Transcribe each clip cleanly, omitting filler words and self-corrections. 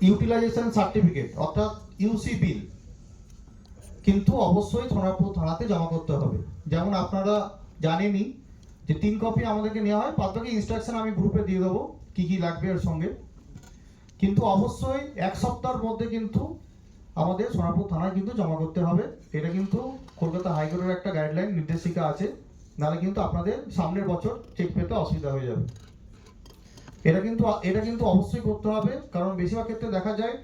Utilisation certificate অর্থাৎ ইউসি বিল কিন্তু অবশ্যই সোনারপুর থানাতে জমা করতে হবে। যেমন আপনারা জানেনই যে 3 কপি আমাদেরকে নেওয়া হয়, বাদবাকি ইনস্ট্রাকশন আমি গ্রুপে দিয়ে দেবো কি কি লাগবে এর সঙ্গে। কিন্তু অবশ্যই 1 সপ্তাহের মধ্যে কিন্তু আমাদের সোনারপুর থানায় কিন্তু জমা করতে হবে। এটা কিন্তু কলকাতা হাইকোর্টের একটা গাইডলাইন নির্দেশিকা আছে, নাহলে কিন্তু আপনাদের সামনের বছর চেক পেতে অসুবিধা হয়ে যাবে। এটা কিন্তু অবশ্যই করতে হবে, কারণ বেশিরভাগ ক্ষেত্রে দেখা যায়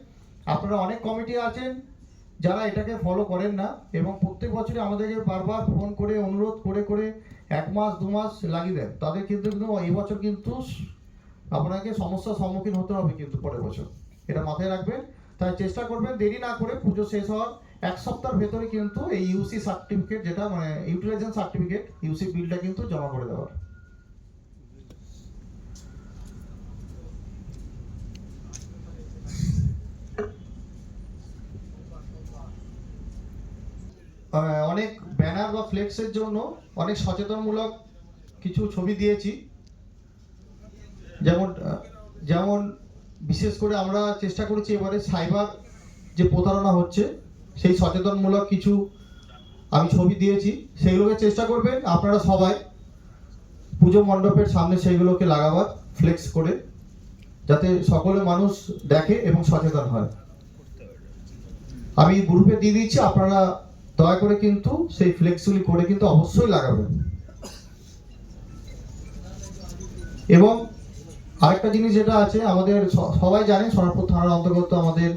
আপনারা অনেক কমিটি আছেন যারা এটাকে ফলো করেন না, এবং প্রত্যেক বছরই আমাদেরকে বারবার ফোন করে অনুরোধ করে করে 1 মাস 2 মাস লাগিয়ে দেন। তাদের কিন্তু এই বছর কিন্তু আপনাকে সমস্যার সম্মুখীন হতে হবে কিন্তু পরের বছর, এটা মাথায় রাখবেন। তাই চেষ্টা করবেন দেরি না করে পুজো শেষ হওয়ার 1 সপ্তাহের ভেতরে কিন্তু এই ইউসি সার্টিফিকেট, যেটা মানে ইউটিলাইজেশন সার্টিফিকেট, ইউসি বিলটা কিন্তু জমা করে দেওয়ার। অনেক ব্যানার বা ফ্লেক্সের জন্য অনেক সচেতনমূলক কিছু ছবি দিয়েছি। যেমন বিশেষ করে আমরা চেষ্টা করেছি এবারে সাইবার যে প্রতারণা হচ্ছে সেই সচেতনমূলক কিছু আমি ছবি দিয়েছি, সেইগুলোকে চেষ্টা করবেন আপনারা সবাই পুজো মণ্ডপের সামনে সেইগুলোকে লাগাবার ফ্লেক্স করে, যাতে সকলে মানুষ দেখে এবং সচেতন হয়। আমি গ্রুপে দিয়ে দিচ্ছি, আপনারা দয়া করে কিন্তু সেই ফ্লেক্সগুলি করে কিন্তু অবশ্যই লাগাবেন। এবং আরেকটা জিনিস যেটা আছে, আমাদের সবাই জানেন সোনারপুর থানার অন্তর্গত আমাদের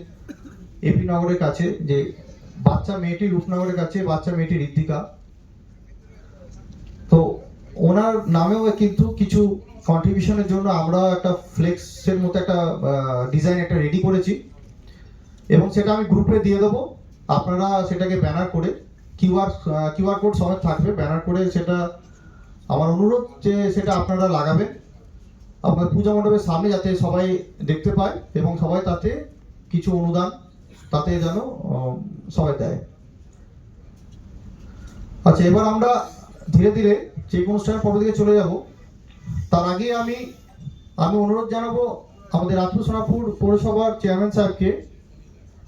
এপি নগরের কাছে যে বাচ্চা মেয়েটি, রূপনগরের কাছে বাচ্চা মেয়েটি ঋদ্ধিকা, তো ওনার নামেও কিন্তু কিছু কন্ট্রিবিউশনের জন্য আমরা একটা ফ্লেক্সের মতো একটা ডিজাইন একটা রেডি করেছি, এবং সেটা আমি গ্রুপে দিয়ে দেবো। আপনারা সেটাকে ব্যানার করে কিউআর কোড সমেত থাকবে, ব্যানার করে সেটা আমার অনুরোধ যে সেটা আপনারা লাগাবেন আপনার পূজা মণ্ডপের সামনে, যাতে সবাই দেখতে পায় এবং সবাই তাতে কিছু অনুদান তাতে যেন সবাই দেয়। আচ্ছা, এবার আমরা ধীরে ধীরে যে অনুষ্ঠানের পর্ব দিকে চলে যাব। তার আগে আমি অনুরোধ জানাবো আমাদের রাজপুর সোনারপুর পৌরসভার চেয়ারম্যান সাহেবকে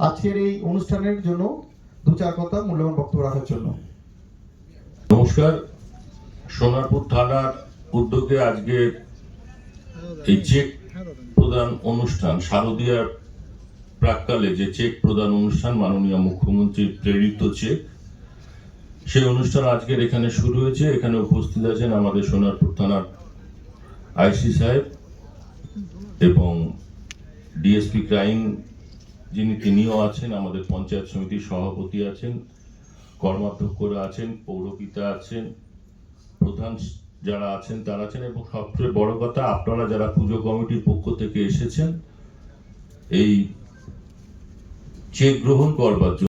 আজকের এই অনুষ্ঠানের জন্য 2-4 কথা মূল্যবান বক্তব্য রাখার জন্য। নমস্কার। সোনারপুর থানার উদ্যোগে আজকে এই চেক প্রদান অনুষ্ঠান, শারদীয়ার প্রাক্কালে যে চেক প্রদান অনুষ্ঠান, মাননীয় মুখ্যমন্ত্রীর প্রেরিত চেক, সেই অনুষ্ঠান আজকের এখানে শুরু হয়েছে। এখানে উপস্থিত আছেন আমাদের সোনারপুর থানার আইসি সাহেব এবং ডিএসপি ক্রাইম তিনিও আছেন, আমাদের পঞ্চায়েত সমিতির সভাপতি আছেন, কর্মাধ্যক্ষরা আছেন, পৌরপিতা আছেন, প্রধান যারা আছেন তারা আছেন, এবং সবচেয়ে বড় কথা আপনারা যারা পুজো কমিটির পক্ষ থেকে এসেছেন এই চেক গ্রহণ করবার জন্য।